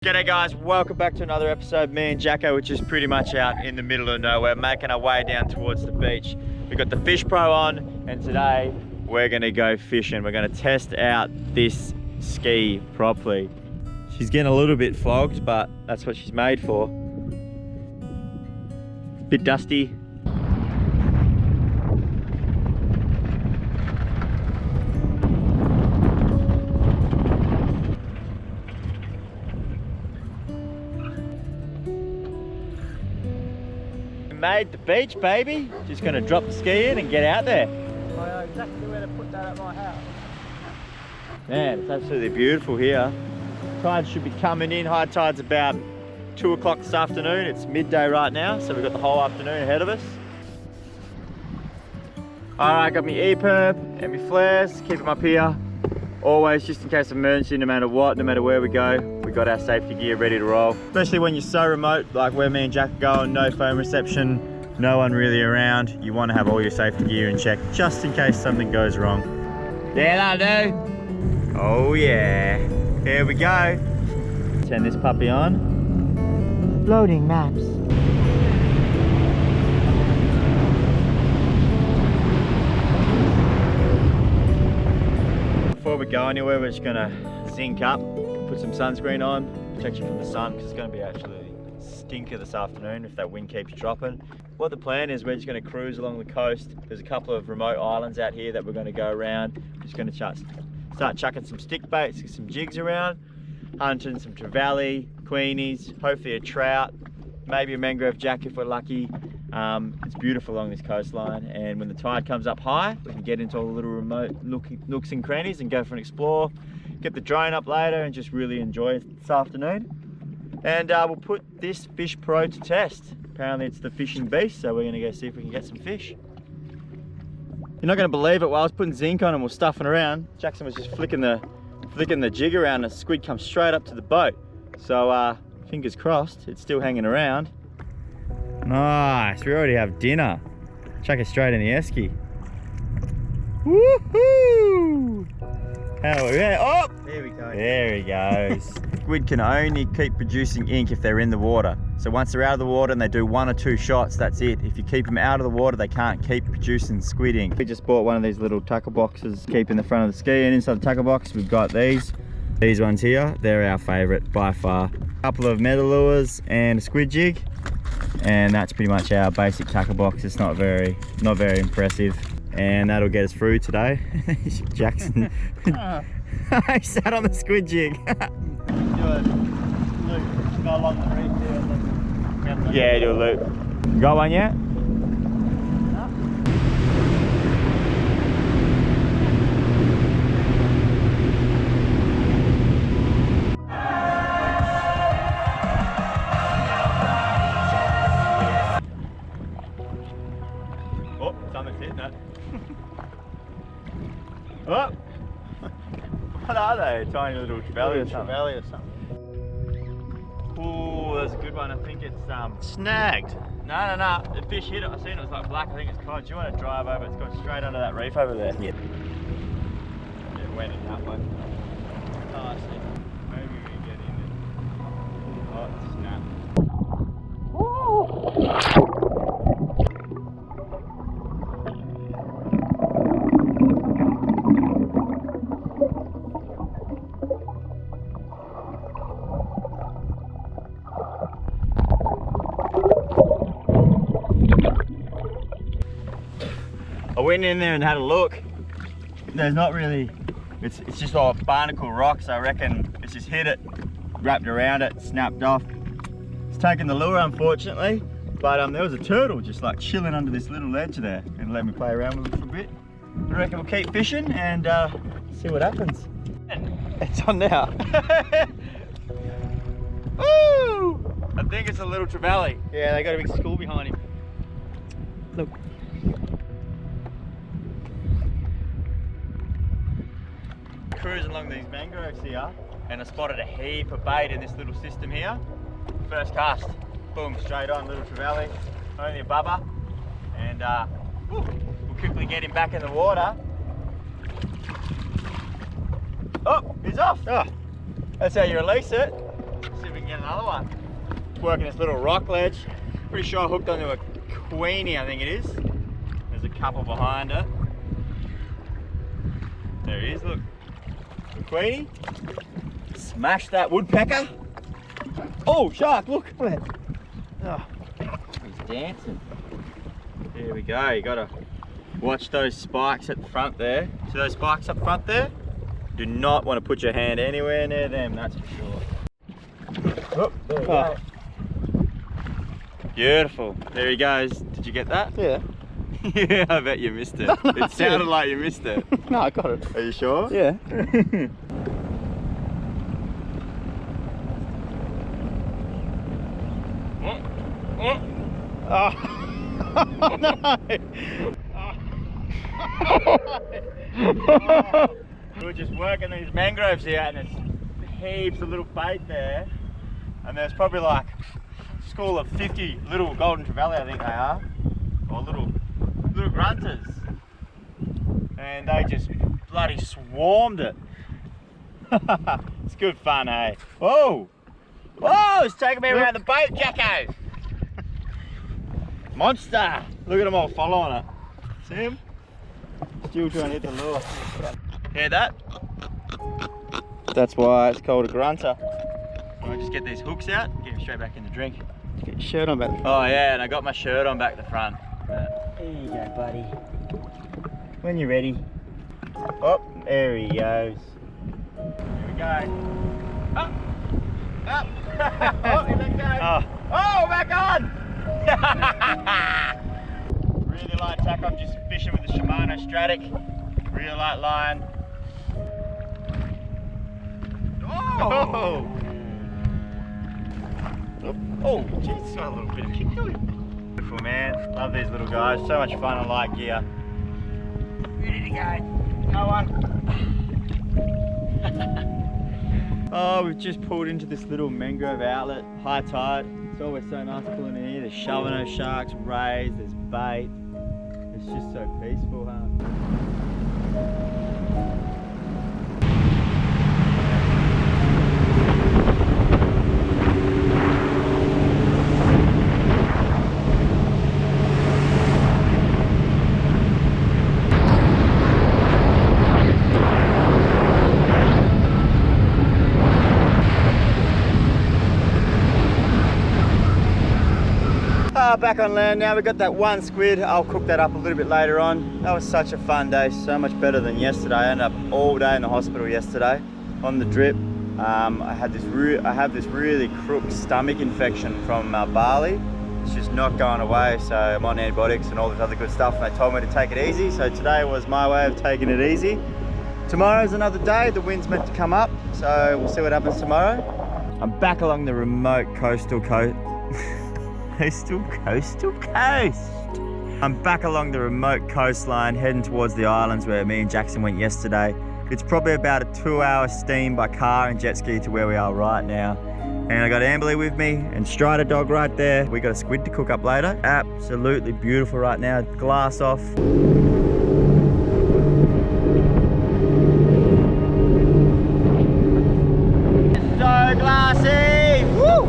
G'day guys, welcome back to another episode. Me and Jacko, which is pretty much out in the middle of nowhere, making our way down towards the beach. We've got the Fish Pro on, and today we're gonna go fishing. We're gonna test out this ski properly. She's getting a little bit flogged, but that's what she's made for. Bit dusty. Made the beach, baby. Just gonna drop the ski in and get out there. I know exactly where to put that at my house. Man, it's absolutely beautiful here. Tide should be coming in. High tide's about 2 o'clock this afternoon. It's midday right now, so we've got the whole afternoon ahead of us. Alright, got my E-perp and my flares. Keep them up here. Always, just in case of emergency, no matter what, no matter where we go, we got our safety gear ready to roll. Especially when you're so remote, like where me and Jack are going, no phone reception, no one really around. You want to have all your safety gear in check, just in case something goes wrong. Yeah, that'll do. Oh yeah. Here we go. Turn this puppy on. Loading maps. Before we go anywhere, we're just gonna zinc up, put some sunscreen on, protect you from the sun, because it's gonna be absolutely stinker this afternoon if that wind keeps dropping. What the plan is, we're just gonna cruise along the coast. There's a couple of remote islands out here that we're gonna go around. We're just gonna start chucking some stick baits, some jigs around, hunting some trevally, queenies, hopefully a trout, maybe a mangrove jack if we're lucky. It's beautiful along this coastline, and when the tide comes up high, we can get into all the little remote nooks and crannies and go for an explore, get the drone up later and just really enjoy it this afternoon. And we'll put this Fish Pro to test. Apparently it's the fishing beast, so we're gonna go see if we can get some fish. You're not gonna believe it, while I was putting zinc on and we're stuffing around, Jackson was just flicking the jig around and the squid comes straight up to the boat. So fingers crossed, it's still hanging around. Nice, we already have dinner. Chuck it straight in the esky. Woohoo! Oh! There we go. There he goes. Squid can only keep producing ink if they're in the water. So once they're out of the water and they do 1 or 2 shots, that's it. If you keep them out of the water, they can't keep producing squid ink. We just bought one of these little tackle boxes, keep in the front of the ski, and inside the tackle box, we've got these. These ones here, they're our favorite by far. A couple of metal lures and a squid jig. And that's pretty much our basic tackle box. It's not very impressive, and that'll get us through today. Jackson, he sat on the squid jig. Do a loop, go along the reef there and then Yeah, do a loop. Got one yet? Oh, what are they? Tiny little trevally or something? trevally or something. Oh, that's a good one. I think it's Snagged. No. The fish hit it. I seen it was like black. I think it's cod. Do you want to drive over? It's gone straight under that reef over there. Yeah. Yeah, went in that way. Oh, I see. Maybe we can get in it. Oh, it snapped. I went in there and had a look. There's not really, it's just all barnacle rocks. I reckon it's just hit it, wrapped around it, snapped off. It's taken the lure, unfortunately, but there was a turtle just like chilling under this little ledge there, and let me play around with it for a bit. I reckon we'll keep fishing and see what happens. It's on now. Woo! I think it's a little trevally. Yeah, they got a big school behind him. Look. Cruising along these mangroves here, and I spotted a heap of bait in this little system here. First cast, boom, straight on, little trevally, only a bubba, and we'll quickly get him back in the water. Oh, he's off. Oh, that's how you release it. See if we working this little rock ledge. Pretty sure I hooked onto a queenie, I think it is. There's a couple behind it. There he is, look. The queenie. Smash that woodpecker. Oh, shark, look. Oh, he's dancing. There we go. You gotta watch those spikes at the front there. See those spikes up front there? Do not want to put your hand anywhere near them, that's for sure. Oh, there we go. Beautiful. There he goes. Did you get that? Yeah. Yeah, I bet you missed it. It sounded like you missed it. No, I got it. Are you sure? Yeah. Oh no! We were just working these mangroves here and there's heaps of little bait there. And there's probably like a school of 50 little golden trevally, I think they are. Or little grunters. And they just bloody swarmed it. It's good fun, eh? Whoa! Whoa! It's taking me around the boat, Jacko! Monster! Look at them all following it. See him? Still trying to hit the lure. Hear that? That's why it's called a grunter. I'll just get these hooks out and get him straight back in the drink. Get your shirt on back. Oh yeah, and I got my shirt on back the front. There you go, buddy. When you're ready. Oh, there he goes. Here we go. Up! Up! Oh, here they go. Oh, back on! Really light tack, I'm just fishing with the Shimano Stratic. Real light line. Oh! Oh, jeez, got a little bit of kick to him. Beautiful, man. Love these little guys. So much fun on light gear. Ready to go. Go on. Oh, we've just pulled into this little mangrove outlet, high tide. It's always so nice pulling in here. There's shovel-nose sharks, rays, there's bait. It's just so peaceful, huh? Back on land now. We got that one squid. I'll cook that up a little bit later on. That was such a fun day, so much better than yesterday. I ended up all day in the hospital yesterday on the drip. I have this really crook stomach infection from barley. It's just not going away, so I'm on antibiotics and all this other good stuff, and they told me to take it easy, so today was my way of taking it easy. Tomorrow's another day. The wind's meant to come up, so we'll see what happens tomorrow. I'm back along the remote coastal coast. I'm back along the remote coastline heading towards the islands where me and Jackson went yesterday. It's probably about a 2-hour steam by car and jet ski to where we are right now. And I got Amberly with me and Strider dog right there. We got a squid to cook up later. Absolutely beautiful right now. Glass off. It's so glassy! Woo!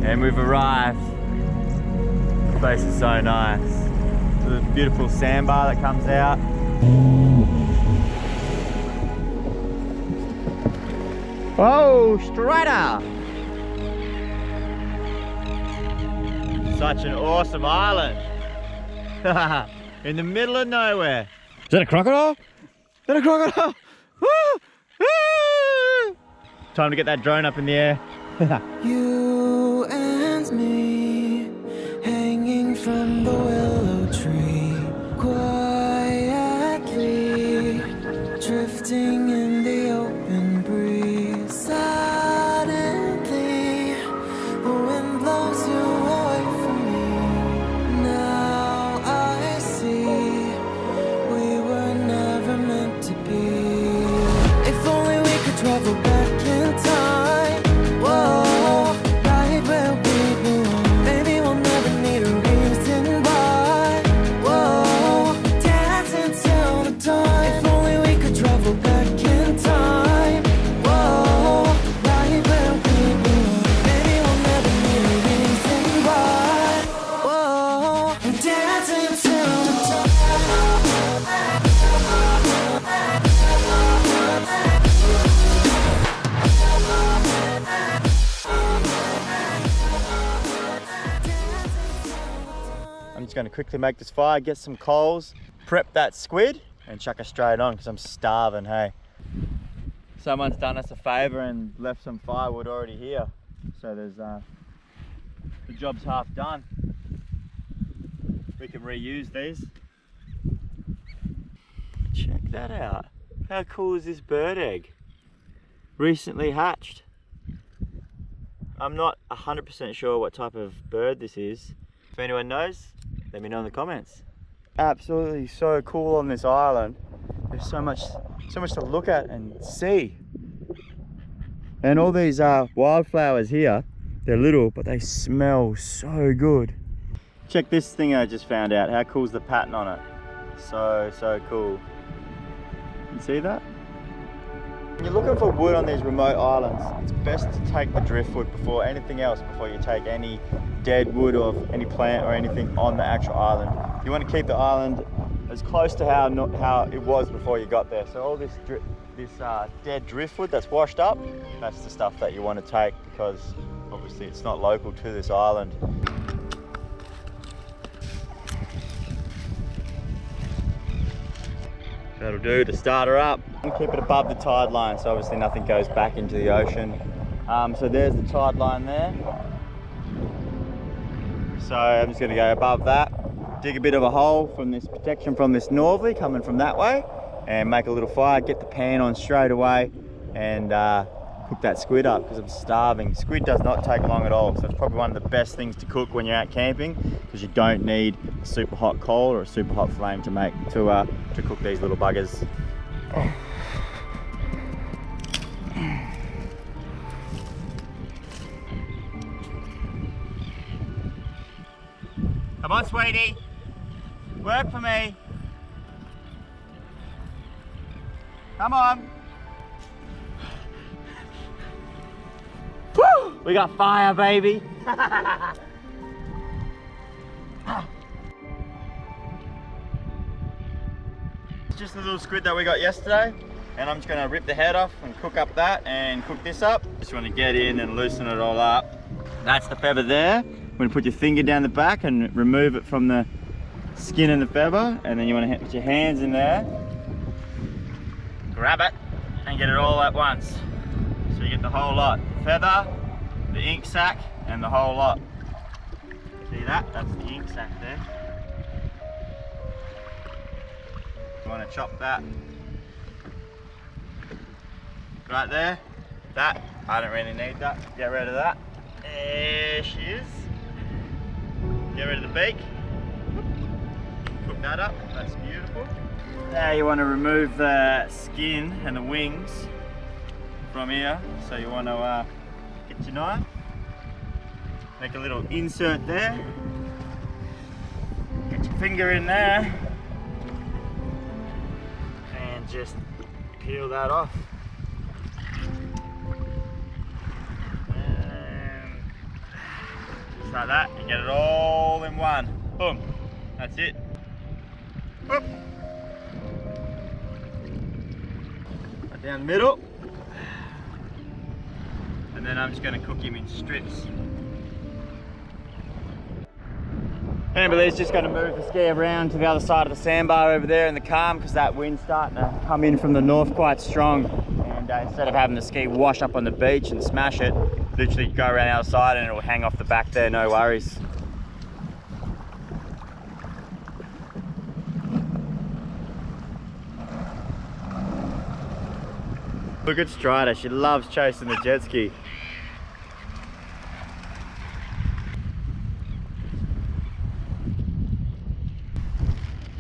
And we've arrived. The place is so nice. The beautiful sandbar that comes out. Oh, Strider! Such an awesome island. In the middle of nowhere. Is that a crocodile? Is that a crocodile? Woo! Woo! Time to get that drone up in the air. You and me, hanging from the willow tree, quietly drifting in the open breeze. Suddenly, the wind blows you away from me. Now I see we were never meant to be. If only we could travel back in time. Whoa, right where we belong. Maybe we'll never need a reason why. Whoa. going to quickly make this fire, get some coals, prep that squid, and chuck her straight on because I'm starving, hey. Someone's done us a favour and left some firewood already here. So there's, the job's half done. We can reuse these. Check that out. How cool is this bird egg? Recently hatched. I'm not 100% sure what type of bird this is. If anyone knows, let me know in the comments. Absolutely so cool on this island. There's so much to look at and see. And all these wildflowers here, they're little, but they smell so good. Check this thing I just found out. How cool is the pattern on it? So cool. You see that? When you're looking for wood on these remote islands, it's best to take the driftwood before anything else, before you take any dead wood or any plant or anything on the actual island. You want to keep the island as close to how it was before you got there. So all this dead driftwood that's washed up, that's the stuff that you want to take, because obviously it's not local to this island. That'll do to start her up. And keep it above the tide line, so obviously nothing goes back into the ocean. So there's the tide line there. So I'm just going to go above that, dig a bit of a hole from this protection from this northerly coming from that way, and make a little fire, get the pan on straight away, and cook that squid up because I'm starving. Squid does not take long at all, so it's probably one of the best things to cook when you're out camping, because you don't need a super hot coal or a super hot flame to cook these little buggers. Oh. Come on, sweetie, work for me. Come on. Woo! We got fire, baby. It's just a little squid that we got yesterday, and I'm just gonna rip the head off and cook up that and cook this up. Just want to get in and loosen it all up. That's the feather there. You're gonna put your finger down the back and remove it from the skin and the feather, and then you want to put your hands in there, grab it, and get it all at once. So you get the whole lot. Feather, the ink sac, and the whole lot. See that? That's the ink sac there. You want to chop that right there. That, I don't really need that. Get rid of that. There she is. Get rid of the beak. Cook that up. That's beautiful. Now you want to remove the skin and the wings from here. So you want to get your knife, make a little insert there, get your finger in there, and just peel that off. And just like that, you get it all in one. Boom, that's it. Whoop. Right down the middle. And then I'm just going to cook him in strips. Amberly's just going to move the ski around to the other side of the sandbar over there in the calm, because that wind's starting to come in from the north quite strong. And instead of having the ski wash up on the beach and smash it, literally go around the other side and it'll hang off the back there, no worries. Look at Strider, she loves chasing the jet ski.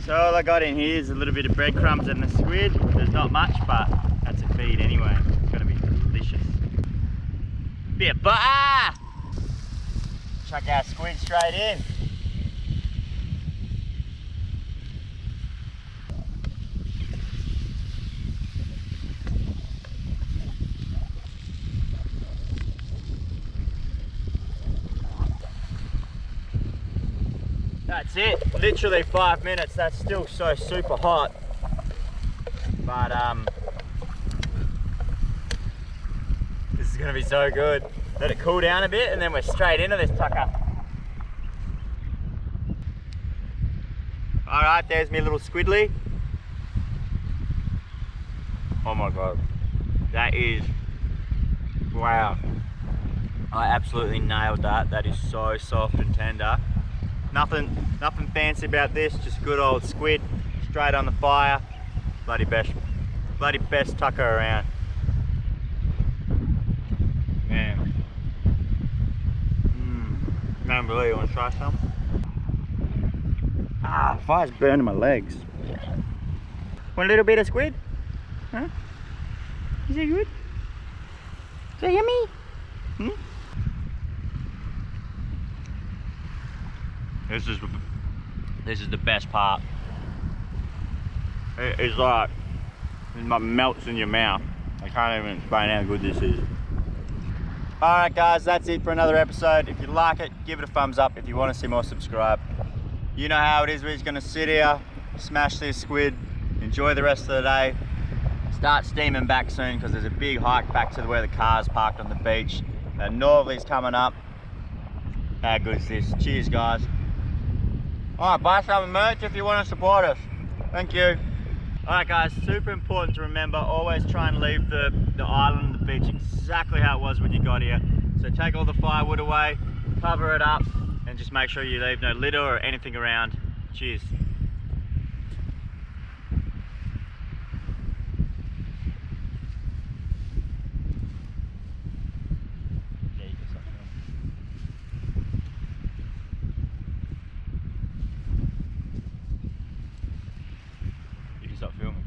So all I got in here is a little bit of breadcrumbs and the squid. There's not much, but that's a feed anyway. It's gonna be delicious. Bit of butter! Chuck our squid straight in. That's it, literally 5 minutes. That's still so super hot, but this is gonna be so good. Let it cool down a bit and then we're straight into this tucker. Alright, there's me little squidly. Oh my god. That is, wow. I absolutely nailed that. That is so soft and tender. Nothing fancy about this, just good old squid, straight on the fire. Bloody best tucker around. Man. Can't believe you want to try some? Ah, fire's burning my legs. Want a little bit of squid? Huh? Is it good? Is it yummy? This is the best part. It's like, it melts in your mouth. I can't even explain how good this is. Alright guys, that's it for another episode. If you like it, give it a thumbs up. If you want to see more, subscribe. You know how it is, we're just going to sit here, smash this squid, enjoy the rest of the day, start steaming back soon because there's a big hike back to where the car's parked on the beach. Northerly's coming up. How good is this? Cheers guys. Alright, buy some merch if you want to support us. Thank you. Alright guys, super important to remember, always try and leave the island, the beach exactly how it was when you got here. So take all the firewood away, cover it up, and just make sure you leave no litter or anything around. Cheers. You can stop filming.